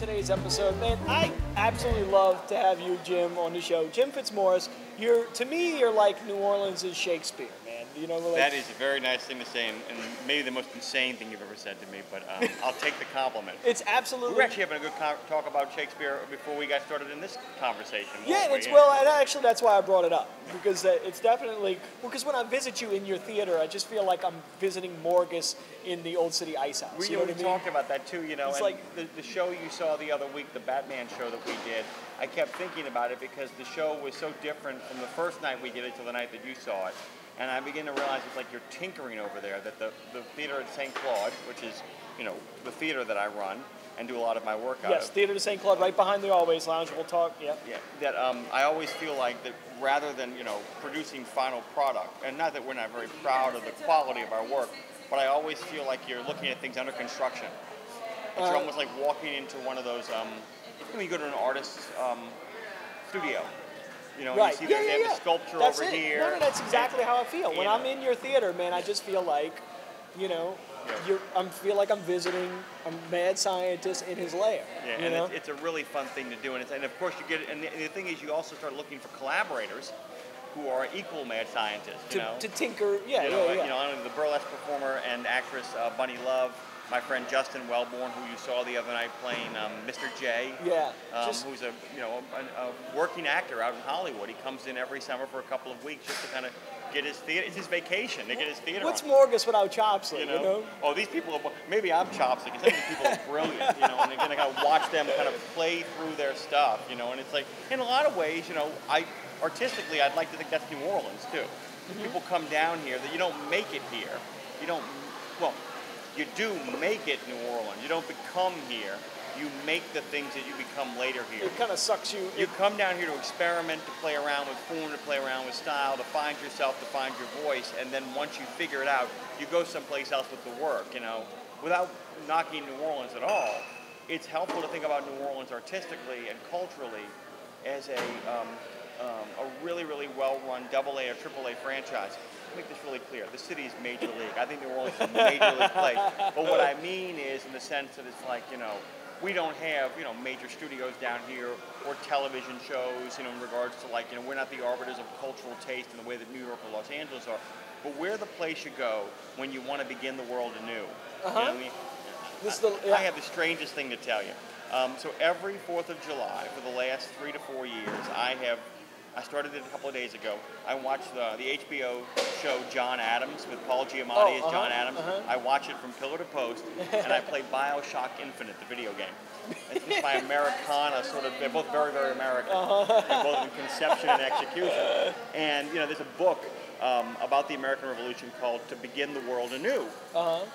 today's episode. Man, I absolutely love to have you, Jim, on the show. Jim Fitzmorris, to me, you're like New Orleans' Shakespeare, man. You know, like, that is a very nice thing to say, and maybe the most insane thing you've ever said to me, but I'll take the compliment. It's absolutely... We were actually having a good talk about Shakespeare before we got started in this conversation. Yeah, and actually that's why I brought it up, because it's definitely... Well, because when I visit you in your theater, I just feel like I'm visiting Morgus in the Old City Ice House. We talked about that too, you know, it's and like, the show you saw the other week, the Batman show that we did, I kept thinking about it because the show was so different from the first night we did it to the night that you saw it. And I began to realize it's like you're tinkering over there, that the theater at St. Claude, which is, you know, the theater that I run and do a lot of my work out of. Yes, Theater to St. Claude, right behind the Always Lounge. We'll talk, yeah. Yeah, that I always feel like that rather than, you know, producing final product, and not that we're not very proud of the quality of our work, but I always feel like you're looking at things under construction. It's almost like walking into one of those, when you go to an artist's studio. You know, right. You see they have a sculpture over here. No, that's exactly how I feel. When I'm in your theater, man, I just feel like, you know, I feel like I'm visiting a mad scientist in his lair. Yeah, and it's a really fun thing to do. And of course, you get, and the thing is, you also start looking for collaborators who are equal mad scientists, to tinker, You know, the burlesque performer and actress Bunny Love, my friend Justin Wellborn, who you saw the other night playing Mr. J, who's a working actor out in Hollywood. He comes in every summer for a couple of weeks just to kind of get his theater. It's his vacation to get his theater. What's on. Morgus without Chopstick? You know? Oh, these people are. Maybe I'm Chopstick. Some of these people are brilliant. You know, and again, I got to watch them kind of play through their stuff. You know, and it's like in a lot of ways, you know, artistically, I'd like to think that's New Orleans too. Mm-hmm. People come down here that you don't make it here. You don't. Well. You do make it New Orleans. You don't become here. You make the things that you become later here. It kind of sucks you. You come down here to experiment, to play around with form, to play around with style, to find yourself, to find your voice, and then once you figure it out, you go someplace else with the work, you know. Without knocking New Orleans at all, it's helpful to think about New Orleans artistically and culturally as a really, really well-run AA or AAA franchise. Make this really clear. The city is major league. I think New Orleans is a major league place. But what I mean is in the sense that it's like, you know, we don't have, you know, major studios down here or television shows, you know, in regards to like, you know, we're not the arbiters of cultural taste in the way that New York or Los Angeles are. But we're the place you go when you want to begin the world anew. You know what I mean? I have the strangest thing to tell you. So every 4th of July for the last 3 to 4 years, I started it a couple of days ago. I watched the HBO show John Adams with Paul Giamatti as John Adams. I watch it from pillar to post, and I play BioShock Infinite, the video game. It's just my Americana sort of, they're both very, very American. They're both in conception and execution. And, you know, there's a book about the American Revolution called To Begin the World Anew,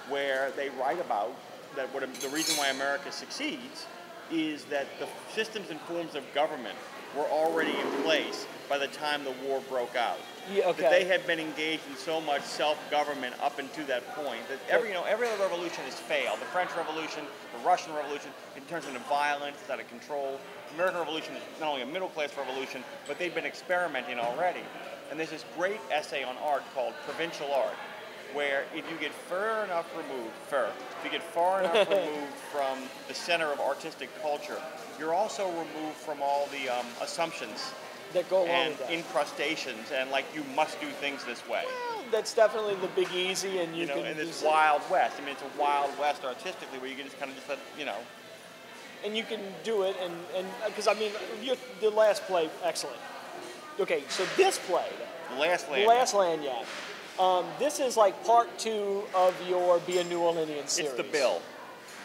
where they write about that the reason why America succeeds is that the systems and forms of government were already in place by the time the war broke out. Yeah, okay. That they had been engaged in so much self-government up until that point that every other revolution has failed. The French Revolution, the Russian Revolution, it turns into violence, it's out of control. The American Revolution is not only a middle-class revolution, but they've been experimenting already. And there's this great essay on art called Provincial Art, where if you get far enough removed from the center of artistic culture, you're also removed from all the assumptions that go along and with that. Incrustations and like you must do things this way. Well, that's definitely the Big Easy, and you can and this Wild West. I mean, it's a Wild West artistically where you can just kind of just let, you know. And you can do it, and because I mean, the last play, excellent. Okay, so this play, The Last Lagniappe. This is like part 2 of your Be a New Orleanian series. It's the bill.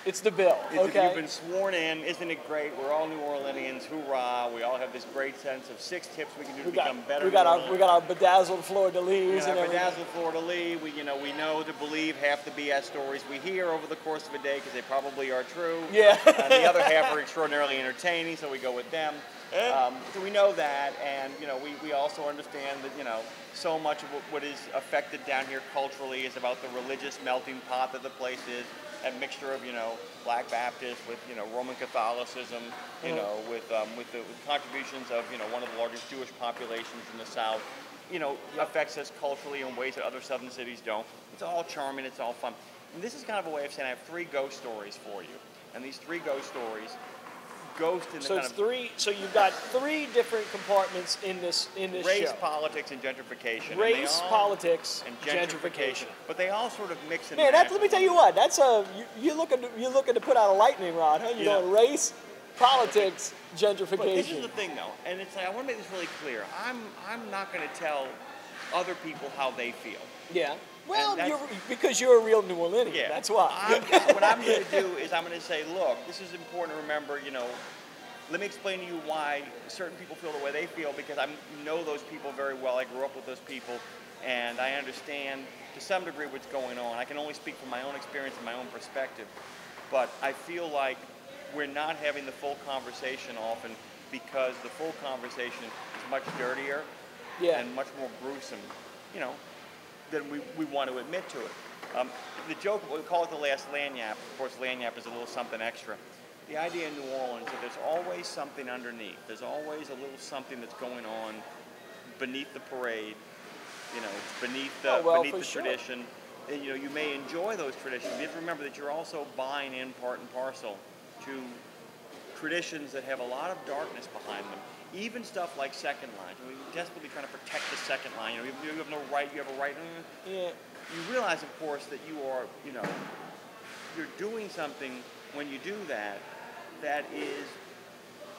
It's the bill, okay. You've been sworn in. Isn't it great? We're all New Orleanians. Hoorah. We all have this great sense of 6 tips we can do to become better. We got our bedazzled fleur-de-lis. Bedazzled fleur-de-lis. We know to believe half the BS stories we hear over the course of a day because they probably are true. Yeah. And the other half are extraordinarily entertaining, so we go with them. So we know that, and you know, we also understand that, you know, so much of what is affected down here culturally is about the religious melting pot that the place is, that mixture of, you know, Black Baptist with, you know, Roman Catholicism, you know, with contributions of, you know, one of the largest Jewish populations in the South, you know, affects us culturally in ways that other southern cities don't. It's all charming, it's all fun. And this is kind of a way of saying I have 3 ghost stories for you. And these 3 ghost stories ghost in the So kind it's of three. So you've got three different compartments in this race, show. politics, and gentrification. Race, politics, and gentrification. But they all sort of mix and Man, match. let me tell you what. That's you're looking to put out a lightning rod, huh? You're going race, politics, gentrification. But this is the thing, though, and it's like I want to make this really clear. I'm not going to tell other people how they feel. Yeah. Well, And because you're a real New Orleanian. Yeah. That's why. What I'm going to do is I'm going to say, look, this is important to remember. Let me explain to you why certain people feel the way they feel, because I know those people very well. I grew up with those people, and I understand to some degree what's going on. I can only speak from my own experience and my own perspective, but I feel like we're not having the full conversation often, because the full conversation is much dirtier and much more gruesome, than we want to admit to it. The joke, we call it the last Laignappe. Of course, Laignappe is a little something extra. The idea in New Orleans that there's always something underneath. There's always a little something that's going on beneath the parade. It's beneath the tradition. And, you may enjoy those traditions. You have to remember that you're also buying in part and parcel to traditions that have a lot of darkness behind them. Even stuff like second lines. We're desperately trying to protect the second line. You have no right. You have a right. Yeah. You realize, of course, that you are, you're doing something when you do that. That is,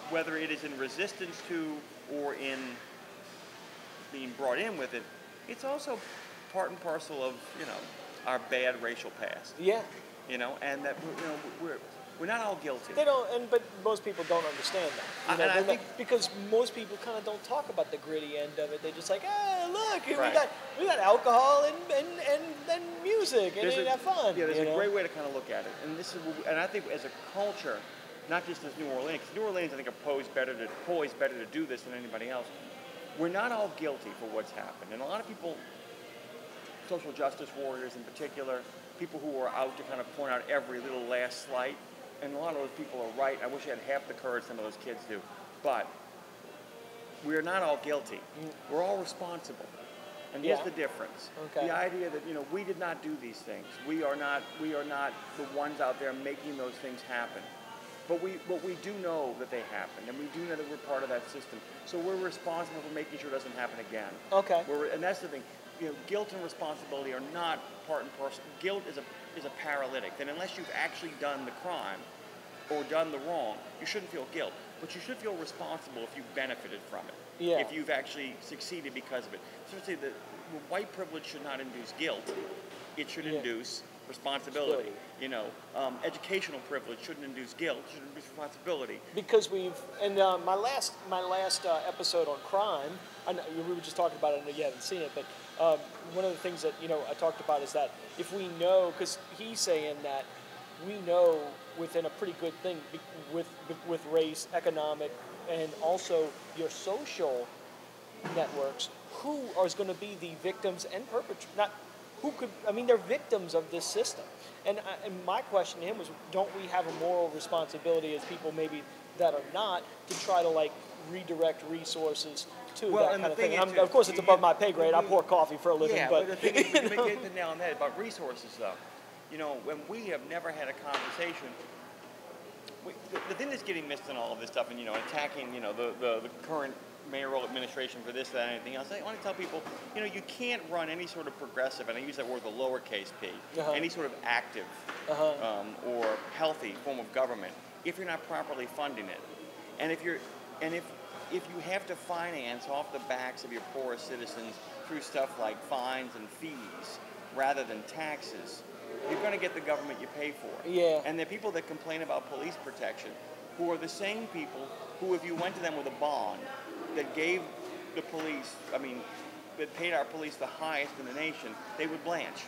whether it is in resistance to or in being brought in with it, it's also part and parcel of, our bad racial past. Yeah. And that we're not all guilty. They don't, but most people don't understand that. I think because most people kind of don't talk about the gritty end of it. They're just like, look, Right. we got alcohol and music and have fun. Yeah, there's a great way to kind of look at it, and I think as a culture, not just as New Orleans. 'Cause New Orleans, I think, are poised better to do this than anybody else. We're not all guilty for what's happened, and a lot of people, social justice warriors in particular, people who are out to kind of point out every little last slight. And a lot of those people are right. I wish I had half the courage some of those kids do. But we're not all guilty. We're all responsible. And here's the difference. Okay. The idea that, we did not do these things. We are not the ones out there making those things happen. But we do know that they happened, and we do know that we're part of that system. So we're responsible for making sure it doesn't happen again. Okay. And that's the thing. Guilt and responsibility are not part and parcel. Guilt is a paralytic. And unless you've actually done the crime or done the wrong, you shouldn't feel guilt. But you should feel responsible if you've benefited from it. Yeah. If you've actually succeeded because of it. So to say that white privilege should not induce guilt. It should induce responsibility. Educational privilege shouldn't induce guilt. It should induce responsibility. Because my last episode on crime, I know we were just talking about it. I know you haven't seen it, but one of the things that I talked about is that if we know, because he's saying that we know within a pretty good thing with race, economic, and also your social networks, who is going to be the victims and they're victims of this system. And my question to him was, don't we have a moral responsibility as people maybe that are not to try to redirect resources to that kind of thing? Of course, it's above my pay grade. I pour coffee for a living. Yeah, but the thing is, you get the nail on that about resources, though. When we have never had a conversation, the thing that's getting missed in all of this stuff, and attacking, the current mayoral administration for this, that, and anything else, I want to tell people, you can't run any sort of progressive, and I use that word with a lowercase p, any sort of active or healthy form of government if you're not properly funding it, and if you have to finance off the backs of your poorest citizens through stuff like fines and fees rather than taxes, you're going to get the government you pay for. Yeah. And the people that complain about police protection, who are the same people who, if you went to them with a bond that gave the police, that paid our police the highest in the nation, they would blanch.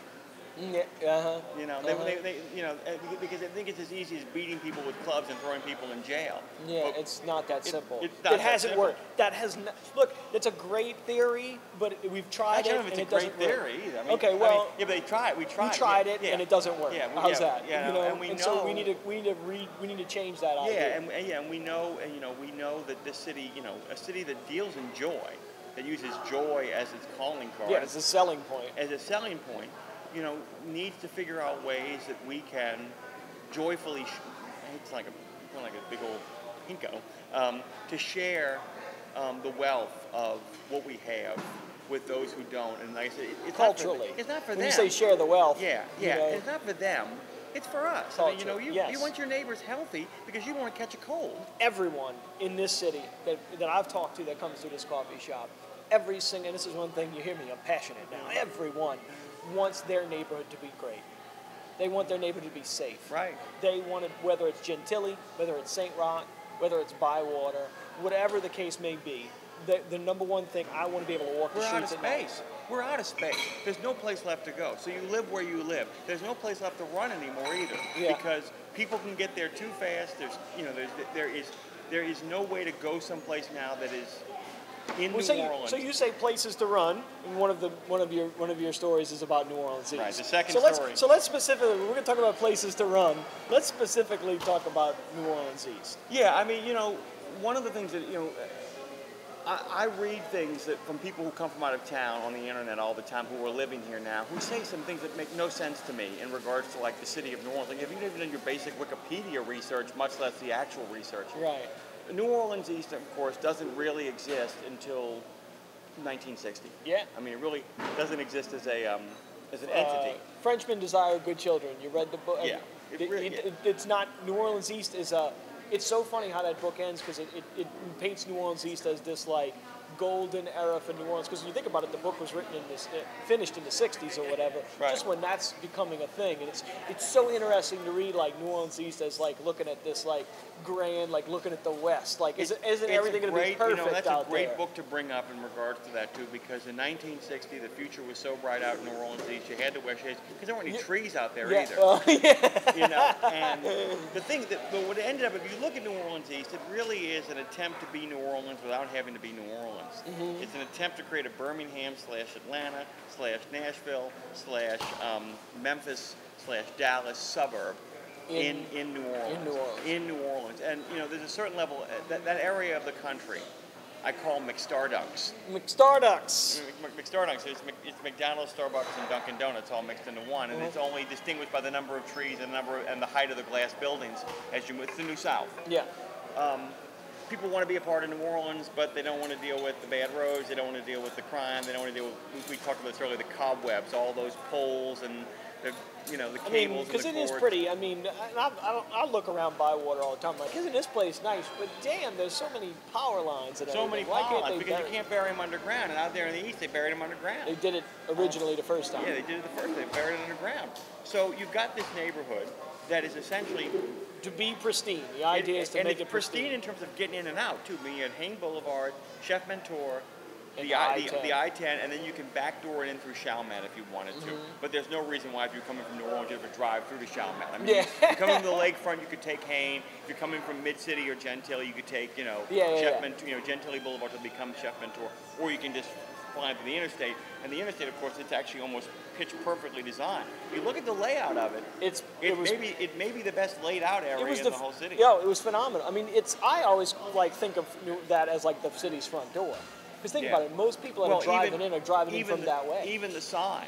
Yeah. Because I think it's as easy as beating people with clubs and throwing people in jail. Yeah, but it's not that simple. It hasn't worked. Look, it's a great theory, but we've tried it, and it doesn't work. It's a great theory either. But they tried. We tried. We tried it, and it doesn't work. Yeah, how's that? And we know. So we need to change that idea. And we know, that this city, a city that deals in joy, that uses joy as its calling card. Yeah, as a selling point. Needs to figure out ways that we can joyfully. It's like a big old Hinko, to share the wealth of what we have with those who don't. And like I said, it's Culturally. It's not for when them. you say share the wealth. Yeah. You know, It's not for them. It's for us. I mean, you know, you want your neighbors healthy because you want to catch a cold. Everyone in this city that I've talked to that comes to this coffee shop, every single, and this is one thing, you hear me, I'm passionate now, everyone wants their neighborhood to be great. They want their neighborhood to be safe. Right. They want it, whether it's Gentilly, whether it's St. Roch, whether it's Bywater, whatever the case may be, the number one thing, I want to be able to walk the streets at night. We're out of space. There's no place left to go. So you live where you live. There's no place left to run anymore either, because people can get there too fast. There is no way to go someplace now that is in New Orleans. So you say places to run, and one of your stories is about New Orleans East. Right. The second story. So let's specifically, we're going to talk about places to run. Let's specifically talk about New Orleans East. Yeah, I mean, you know, one of the things that, you know, I read things that from people who come from out of town on the internet all the time, who are living here now, who say some things that make no sense to me in regards to like the city of New Orleans. Like, if you've even done your basic Wikipedia research, much less the actual research. Right. New Orleans East, of course, doesn't really exist until 1960. Yeah. I mean, it really doesn't exist as an entity. Frenchmen desire good children. You read the book? Yeah. It's not, New Orleans East is a, it's so funny how that book ends, because it paints New Orleans East as this like golden era for New Orleans. Because when you think about it, the book was written in this, finished in the 60s or whatever, just when that's becoming a thing. And it's so interesting to read like New Orleans East as like looking at this like grand, like looking at the West. Like isn't everything going to be perfect out there? That's a great book to bring up in regards to that too, because in 1960 the future was so bright out in New Orleans East. You had to wear shades because there weren't any trees out there either. Well, You know, and the thing but what it ended up, if you look at New Orleans East, it really is an attempt to be New Orleans without having to be New Orleans. Mm-hmm. It's an attempt to create a Birmingham / Atlanta / Nashville / Memphis / Dallas suburb in New Orleans. In New Orleans. And, you know, there's a certain level, that area of the country I call McStarducks. McStarducks. McStarducks. It's McDonald's, Starbucks, and Dunkin' Donuts all mixed into one, and it's only distinguished by the number of trees and the height of the glass buildings as you move. It's the New South. Yeah. People want to be a part of New Orleans, but they don't want to deal with the bad roads. They don't want to deal with the crime. They don't want to deal with, we talked about this earlier, the cobwebs, all those poles and the cables. Because it is pretty. I mean, I look around Bywater all the time. Like, isn't this place nice? But damn, there's so many power lines and so everything. many power lines because you can't bury them underground. And out there in the east, they buried them underground. They did it originally the first time. Yeah, they did it the first. They buried it underground. So you've got this neighborhood that is essentially to be pristine. The idea is to make it pristine in terms of getting in and out too. I mean, you had Hain Boulevard, Chef Mentor, the I-10, and then you can backdoor it in through Chalmette if you wanted to. But there's no reason why, if you're coming from New Orleans, you have to drive through to Chalmette. I mean, if you're coming from the lakefront, you could take Hain. If you're coming from Mid-City or Gentilly, you could take, Gentilly Boulevard to become Chef Mentor, or you can just fly into the interstate. And the interstate, of course, it's actually almost pitch perfectly designed. If you look at the layout of it, it may be the best laid out area in the whole city. Yeah, it was phenomenal. I mean, I always like think of that as like the city's front door. Because think about it, most people that are driving in are driving in from that way. Even the sign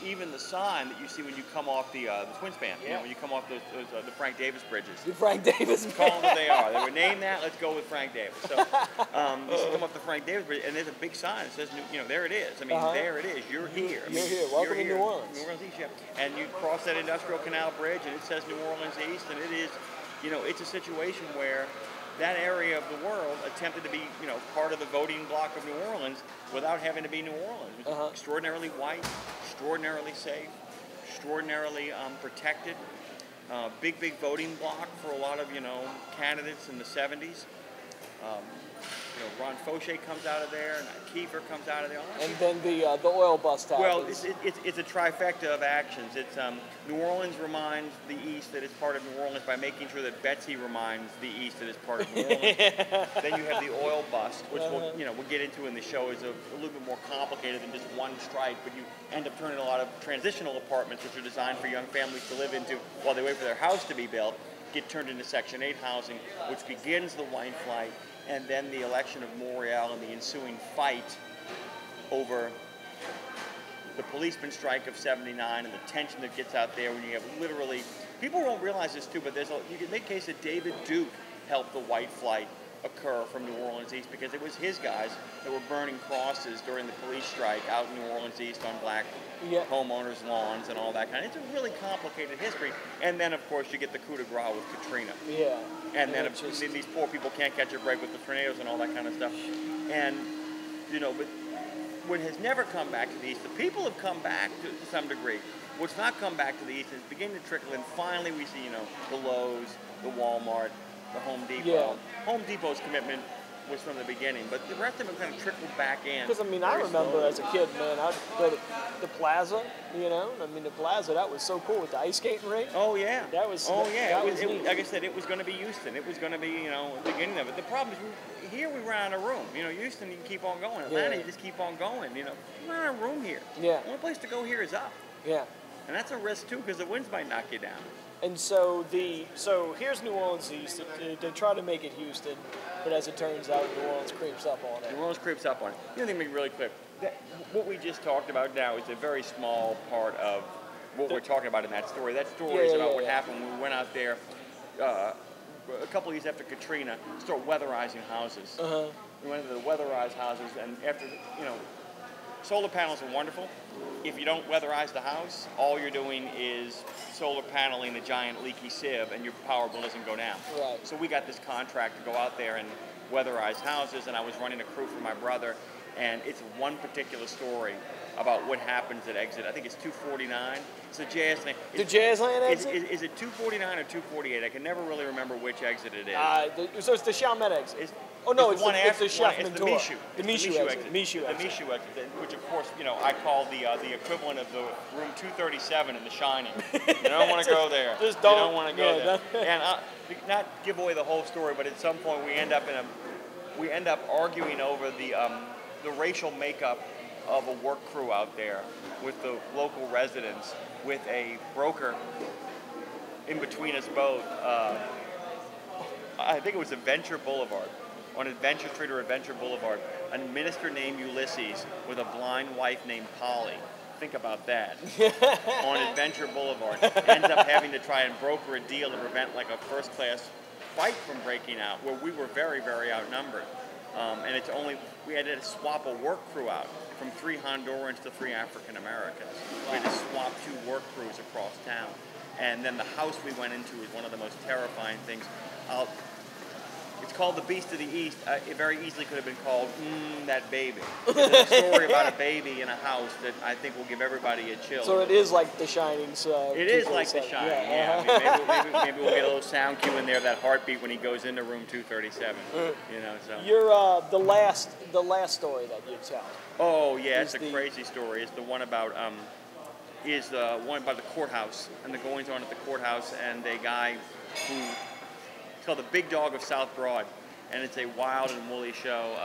that you see when you come off the twin span, you know, when you come off the Frank Davis bridges. The Frank Davis bridges. Call them what they are. They were named that. Let's go with Frank Davis. So you come off the Frank Davis bridge, and there's a big sign that says, there it is. I mean, there it is. You're here. You're here. Welcome to New Orleans. New Orleans East, yeah. And you cross that Industrial Canal Bridge, and it says New Orleans East, and it is, it's a situation where that area of the world attempted to be, part of the voting bloc of New Orleans without having to be New Orleans. It was extraordinarily white, extraordinarily safe, extraordinarily protected. Big voting bloc for a lot of, candidates in the 70s. Ron Fauché comes out of there, and Kiefer comes out of there. And then the oil bust happens. Well, it's a trifecta of actions. It's New Orleans reminds the East that it's part of New Orleans by making sure that Betsy reminds the East that it's part of New Orleans. Then you have the oil bust, which we'll get into in the show, is a little bit more complicated than just one strike, but you end up turning a lot of transitional apartments, which are designed for young families to live into while they wait for their house to be built, get turned into Section 8 housing, which begins the white flight. And then the election of Montreal and the ensuing fight over the policeman strike of '79 and the tension that gets out there when you have literally, people won't realize this too, but you can make a case that David Duke help the white flight occur from New Orleans East, because it was his guys that were burning crosses during the police strike out in New Orleans East on black homeowners' lawns and all that kind of. It's a really complicated history. And then, of course, you get the coup de grace with Katrina. Yeah. And then these poor people can't catch a break with the tornadoes and all that kind of stuff. And, but what has never come back to the East, the people have come back to some degree. What's not come back to the East is beginning to trickle in. Finally, we see, the Lowe's, the Walmart, the Home Depot. Yeah. Home Depot's commitment was from the beginning, but the rest of them kind of trickled back in. Because, I remember as a kid, man, I'd go to the Plaza, the Plaza, that was so cool with the ice skating rink. Oh, yeah. That was like I said, it was going to be Houston. It was going to be, the beginning of it. The problem is, here we run out of room. Houston, you can keep on going. Atlanta, you just keep on going. We run out of room here. Yeah. The only place to go here is up. Yeah. And that's a risk, too, because the winds might knock you down. And so here's New Orleans East. They try to make it Houston, but as it turns out, New Orleans creeps up on it. New Orleans creeps up on it. Let me make it really clear. What we just talked about now is a very small part of what we're talking about in that story. That story is about what happened when we went out there a couple of years after Katrina to start weatherizing houses. Uh-huh. We went into the weatherized houses, and after, solar panels are wonderful. If you don't weatherize the house, all you're doing is solar paneling the giant leaky sieve, and your power bill doesn't go down. Right. So we got this contract to go out there and weatherize houses, and I was running a crew for my brother, and it's one particular story about what happens at exit. I think it's 249. It's the Jazz Land. The Jazz Land exit? Is it 249 or 248? I can never really remember which exit it is. So it's the Chalmette exit. It's the one after the Chef it's the Mentor. Michoud. The Michoud exit. The Michoud exit, which of course, I call the equivalent of the room 237 in The Shining. You don't want to go there. Just you don't. don't want to go there. And not give away the whole story, but at some point we end up arguing over the racial makeup of a work crew out there with the local residents, with a broker in between us both. I think it was Adventure Boulevard, on Adventure Street or Adventure Boulevard, a minister named Ulysses with a blind wife named Polly. Think about that. On Adventure Boulevard. Ends up having to try and broker a deal to prevent like a first-class fight from breaking out, where we were very, very outnumbered. And we had to swap a work crew out from 3 Hondurans to 3 African Americans. We had to swap 2 work crews across town. And then the house we went into was one of the most terrifying things. It's called The Beast of the East. It very easily could have been called That Baby. It's a story about a baby in a house that I think will give everybody a chill. So it is like The Shining. It is like The Shining, yeah. I mean, maybe we'll get a little sound cue in there, that heartbeat when he goes into room 237. So. You're the last story that you tell. Oh yeah, it's a crazy story. It's the one about the courthouse and the goings on at the courthouse, and a guy who. It's called The Big Dog of South Broad, and it's a wild and woolly show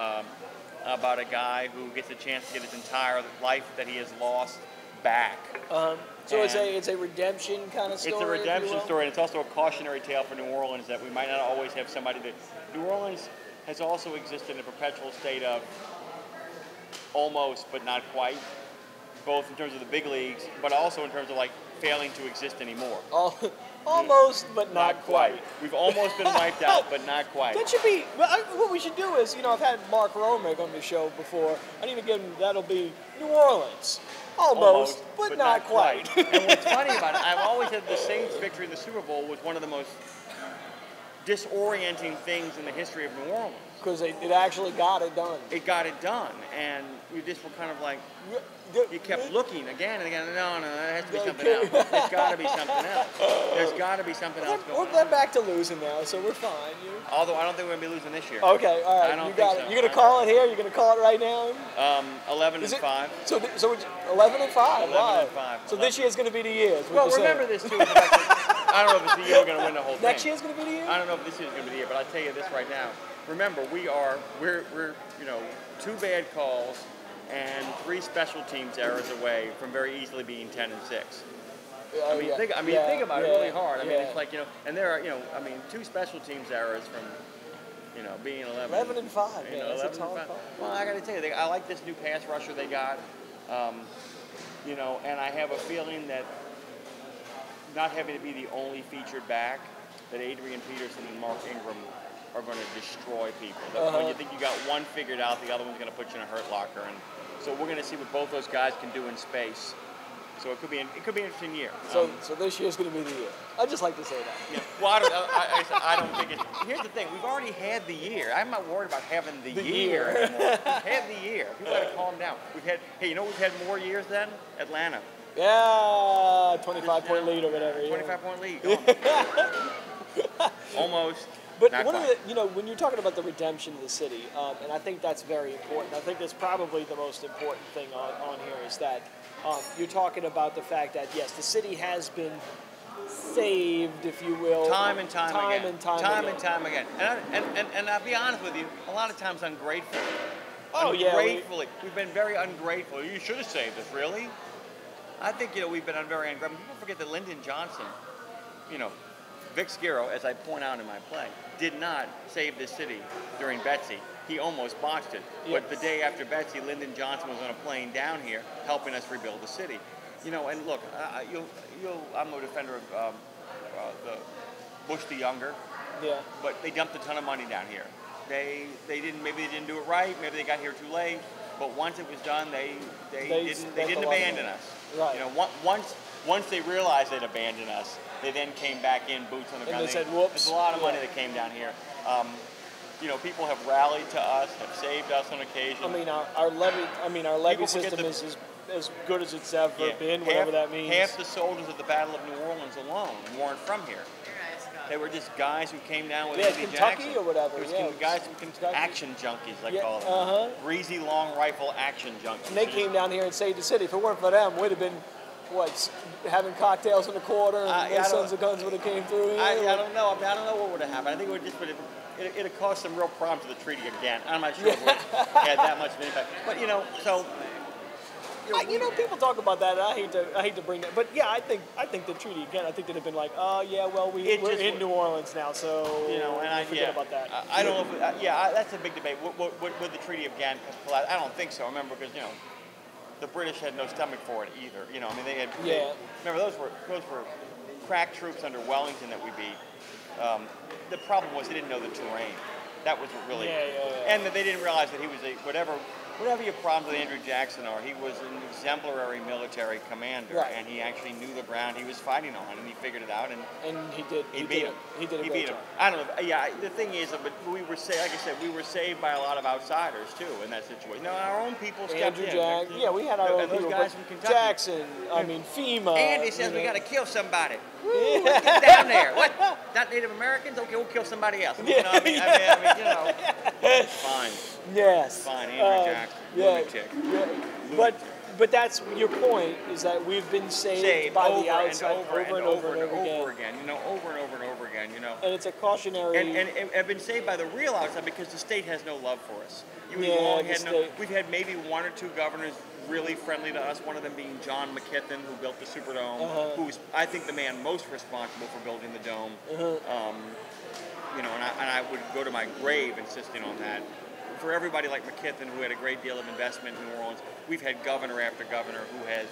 about a guy who gets a chance to get his entire life that he has lost back. So it's a redemption kind of story. It's a redemption story, and it's also a cautionary tale for New Orleans that we might not always have somebody that. New Orleans has also existed in a perpetual state of almost but not quite, both in terms of the big leagues, but also in terms of like failing to exist anymore. Almost, but not quite. We've almost been wiped out, but not quite. That should be. What we should do is, I've had Mark Romick on the show before. I need to give him. That'll be New Orleans. Almost, but not quite. And what's funny about it, I've always said the Saints' victory in the Super Bowl was one of the most disorienting things in the history of New Orleans. Because it actually got it done. It got it done, and we just were kind of like, you kept looking again and again. No, there has to be something else. There's got to be something else. There's got to be something else going on. We're back to losing now, so we're fine. Although I don't think we're going to be losing this year. Okay, all right. I don't you got think it. so. You're going to call it here? You're going to call it right now? 11-5. So 11-5. Wow. 11-5. So this year's going to be the year. Well, remember this too. I don't know if it's the year we're going to win the whole thing. Next year's going to be the year? I don't know if this year's going to be the year, but I'll tell you this right now. Remember, we're 2 bad calls and 3 special teams errors away from very easily being 10-6. Think about it really hard. It's like, and there are, 2 special teams errors from, being 11-5. 11-5. That's a tall call. Well, I got to tell you, I like this new pass rusher they got, and I have a feeling that not having to be the only featured back that Adrian Peterson and Mark Ingram are going to destroy people. That when you think you got one figured out, the other one's going to put you in a hurt locker. And so we're going to see what both those guys can do in space. So it could be an interesting year. So this year's going to be the year. I just like to say that. Yeah. Well, I don't think it's. Here's the thing: we've already had the year. I'm not worried about having the year anymore. We've had the year. People got to calm down. We've had. Hey, you know what we've had more years than Atlanta. Yeah, 25-point lead or whatever. 25-point lead. Almost. But one of the, when you're talking about the redemption of the city, and I think that's very important. I think that's probably the most important thing on here is that you're talking about the fact that yes, the city has been saved, if you will, time and time again. And I'll be honest with you, a lot of times ungratefully. Oh ungratefully. We've been very ungrateful. You should have saved us, really. I think we've been very ungrateful. People forget that Lyndon Johnson, Vic Skiro, as I point out in my play, did not save this city during Betsy. He almost botched it. Yes. But the day after Betsy, Lyndon Johnson was on a plane down here helping us rebuild the city. And look, I'm a defender of the Bush the Younger. Yeah. But they dumped a ton of money down here. Maybe they didn't do it right. Maybe they got here too late. But once it was done, they didn't abandon us. Right. Once they realized they'd abandoned us, they then came back in, boots on the ground. And they said, "Whoops." There's a lot of money that came down here. People have rallied to us, have saved us on occasion. Our levy system is as good as it's ever been, whatever that means. Half the soldiers at the Battle of New Orleans alone weren't from here. They were just guys who came down with Andy Kentucky Jackson. or whatever. Guys from Kentucky. Action junkies, I call them. Greasy long rifle action junkies. And they came down here and saved the city. If it weren't for them, we'd have been having cocktails in the quarter, and no sons of guns would have came through. I don't know. I don't know what would have happened. I think it'd have caused some real problems to the treaty again. I'm not sure it would have had that much of an impact. But people talk about that, and I hate to bring that, but yeah, I think the treaty again. I think they'd have been like, oh yeah, well we're in New Orleans now, so forget about that. I don't know. That's a big debate. Would the treaty again collapse? I don't think so. Remember, because the British had no stomach for it either. They had. Remember, those were crack troops under Wellington that we beat. The problem was they didn't know the terrain. That was what really. And that they didn't realize that he was whatever your problems with Andrew Jackson are, he was an exemplary military commander, and he actually knew the ground he was fighting on, and he figured it out, and he did. He beat him. He did a great job. I don't know. Yeah, the thing is, but we were like I said, we were saved by a lot of outsiders too in that situation. Our own people stepped in. We had our own people. Guys from Kentucky. Jackson, FEMA. Andy says we got to kill somebody. Let's get down there. What? Not Native Americans? Okay, we'll kill somebody else. Fine. Yes. Fine, Andrew Jackson. Lunatic. But that's your point, is that we've been saved by the outside over and over again. Over and over again. And it's a cautionary. And have been saved by the real outside because the state has no love for us. We've had maybe one or two governors really friendly to us, one of them being John McKithen, who built the Superdome, who's, I think, the man most responsible for building the dome. And I would go to my grave insisting on that. For everybody like McKithen, who had a great deal of investment in New Orleans, we've had governor after governor who has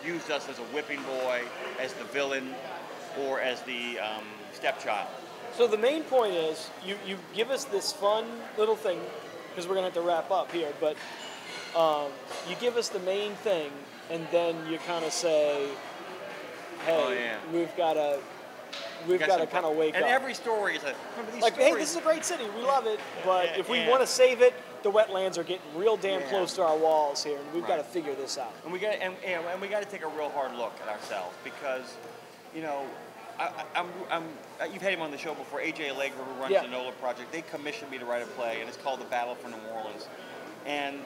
used us as a whipping boy, as the villain, or as the stepchild. So the main point is, you give us this fun little thing, because we're going to have to wrap up here, but you give us the main thing, and then you kind of say, hey, we've got to kind of wake up. And every story is hey, this is a great city, we love it, but if we want to save it, the wetlands are getting real damn close to our walls here, and we've got to figure this out. And we got to take a real hard look at ourselves, because you've had him on the show before, A.J. Allegra, who runs the NOLA project. They commissioned me to write a play, and it's called The Battle for New Orleans. And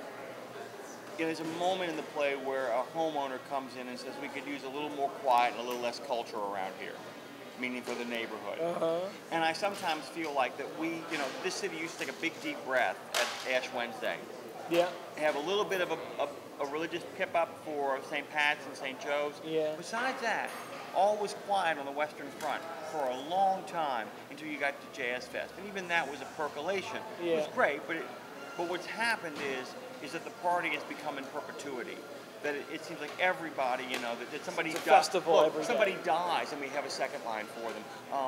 there's a moment in the play where a homeowner comes in and says we could use a little more quiet and a little less culture around here, meaning for the neighborhood. And I sometimes feel like that this city used to take a big deep breath at Ash Wednesday. Yeah. Have a little bit of a religious pip up for St. Pat's and St. Joe's. Yeah. Besides that, all was quiet on the Western Front for a long time until you got to Jazz Fest. And even that was a percolation. It was great, but what's happened is that the party has become in perpetuity. that it seems like everybody, you know, that somebody It's a dies. festival Look, every day. somebody dies and we have a second line for them,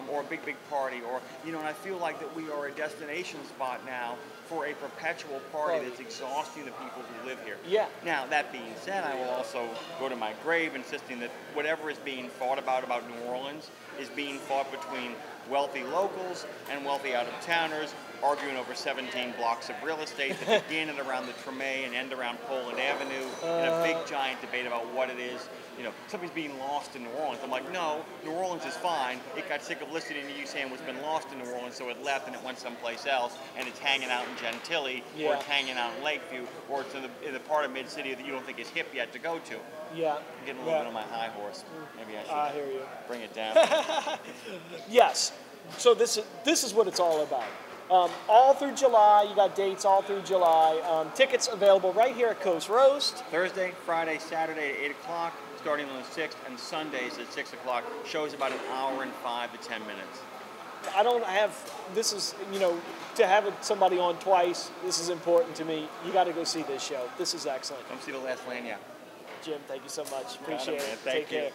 or a big party, or you know, and I feel like that we are a destination spot now for a perpetual party that's exhausting the people who live here. Yeah. Now that being said, I will also go to my grave insisting that whatever is being fought about New Orleans is being fought between wealthy locals and wealthy out-of-towners arguing over 17 blocks of real estate that begin and around the Treme and end around Poland Avenue in a big giant debate about what it is. You know, something's being lost in New Orleans. I'm like, no, New Orleans is fine. It got sick of listening to you saying what's been lost in New Orleans, so it left and it went someplace else, and it's hanging out in Gentilly, or it's hanging out in Lakeview, or it's in the part of Mid-City that you don't think is hip yet to go to. Yeah. I'm getting a little bit on my high horse. Maybe I should I hear you. bring it down. Yes. So this is what it's all about. All through July, you got dates all through July. Tickets available right here at Coast Roast. Thursday, Friday, Saturday at 8 o'clock, starting on the 6th, and Sundays at 6 o'clock. Show's about an hour and 5 to 10 minutes. I don't have, this is, you know, to have somebody on twice, this is important to me. You got to go see this show. This is excellent. Come see the last Lagniappe. Jim, thank you so much. Appreciate it. Thank Take you. care.